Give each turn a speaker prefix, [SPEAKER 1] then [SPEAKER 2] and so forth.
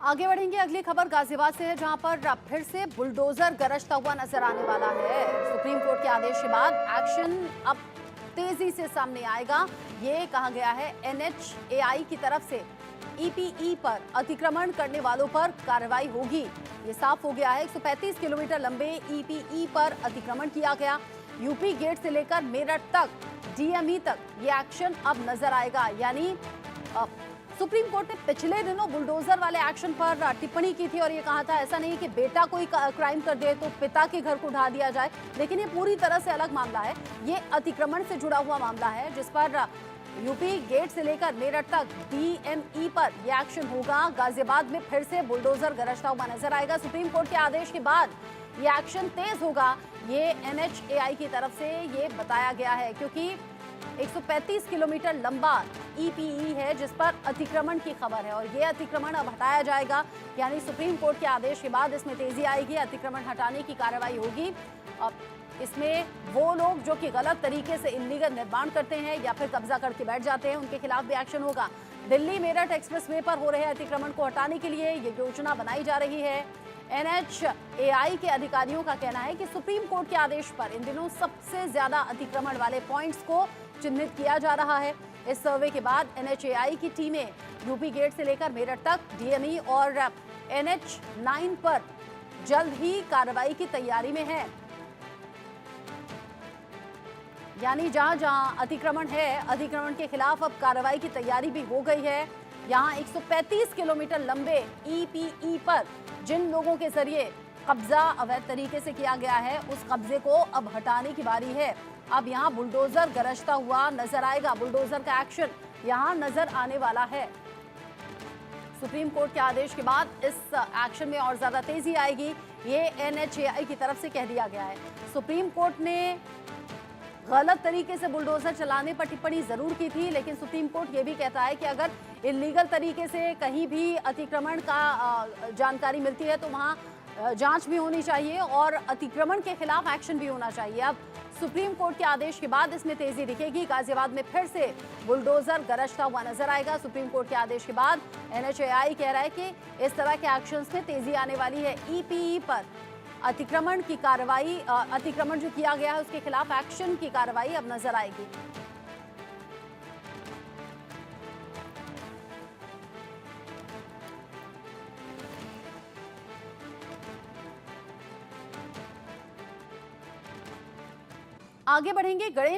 [SPEAKER 1] आगे बढ़ेंगे। अगली खबर गाजियाबाद से है, जहां पर फिर से बुलडोजर गरजता हुआ नजर आने वाला है। सुप्रीम कोर्ट के आदेश के बाद एक्शन अब तेजी से सामने आएगा। ये कहा गया है NHAI की तरफ से EPE पर अतिक्रमण करने वालों पर कार्रवाई होगी। ये साफ हो गया है। 135 किलोमीटर लंबे EPE पर अतिक्रमण किया गया। यूपी गेट से लेकर मेरठ तक, DME तक ये एक्शन अब नजर आएगा। यानी सुप्रीम कोर्ट ने पिछले दिनों बुलडोजर वाले एक्शन पर टिप्पणी की थी और ये कहा था ऐसा नहीं कि बेटा कोई क्राइम कर दे तो पिता के घर को ढा दिया जाए, लेकिन ये पूरी तरह से अलग मामला है। ये अतिक्रमण से जुड़ा हुआ मामला है, जिस पर यूपी गेट से लेकर मेरठ तक DME पर यह एक्शन होगा। गाजियाबाद में फिर से बुलडोजर गरजता हुआ नजर आएगा। सुप्रीम कोर्ट के आदेश के बाद ये एक्शन तेज होगा, ये NHAI की तरफ से ये बताया गया है, क्योंकि 135 किलोमीटर लंबा EPE है जिस पर अतिक्रमण की खबर है और ये अतिक्रमण अब हटाया जाएगा। यानी सुप्रीम कोर्ट के आदेश के बाद इसमें तेजी आएगी, अतिक्रमण हटाने की कार्रवाई होगी। अब इसमें वो लोग जो कि गलत तरीके से इल्लीगल निर्माण करते हैं या फिर कब्जा करके बैठ जाते हैं, उनके खिलाफ भी एक्शन होगा। दिल्ली मेरठ एक्सप्रेसवे पर हो रहे अतिक्रमण को हटाने के लिए ये योजना बनाई जा रही है। NHAI के अधिकारियों का कहना है कि सुप्रीम कोर्ट के आदेश पर इन दिनों सबसे ज्यादा अतिक्रमण वाले पॉइंट्स को चिन्हित किया जा रहा है। इस सर्वे के बाद NHAI की टीमें यूपी गेट से लेकर मेरठ तक, DME और NH9 पर जल्द ही कार्रवाई की तैयारी में है। यानी जहां जहां अतिक्रमण है, अतिक्रमण के खिलाफ अब कार्रवाई की तैयारी भी हो गई है। यहां 135 किलोमीटर लंबे EPE पर जिन लोगों के जरिए कब्जा अवैध तरीके से किया गया है, उस कब्जे को अब हटाने की बारी है। अब यहां बुलडोजर गरजता हुआ नजर आएगा। बुलडोजर का एक्शन यहां नजर आने वाला है। सुप्रीम कोर्ट के आदेश के बाद इस एक्शन में और ज्यादा तेजी आएगी, ये NHAI की तरफ से कह दिया गया है। सुप्रीम कोर्ट ने गलत तरीके से बुलडोजर चलाने पर टिप्पणी जरूर की थी, लेकिन सुप्रीम कोर्ट ये भी कहता है कि अगर इल्लीगल तरीके से कहीं भी अतिक्रमण का जानकारी मिलती है तो वहां जांच भी होनी चाहिए और अतिक्रमण के खिलाफ एक्शन भी होना चाहिए। अब सुप्रीम कोर्ट के आदेश के बाद इसमें तेजी दिखेगी। गाजियाबाद में फिर से बुलडोजर गरजता हुआ नजर आएगा। सुप्रीम कोर्ट के आदेश के बाद NHAI कह रहा है कि इस तरह के एक्शंस में तेजी आने वाली है। EPE पर अतिक्रमण की कार्रवाई, अतिक्रमण जो किया गया है उसके खिलाफ एक्शन की कार्रवाई अब नजर आएगी। आगे बढ़ेंगे। गणेश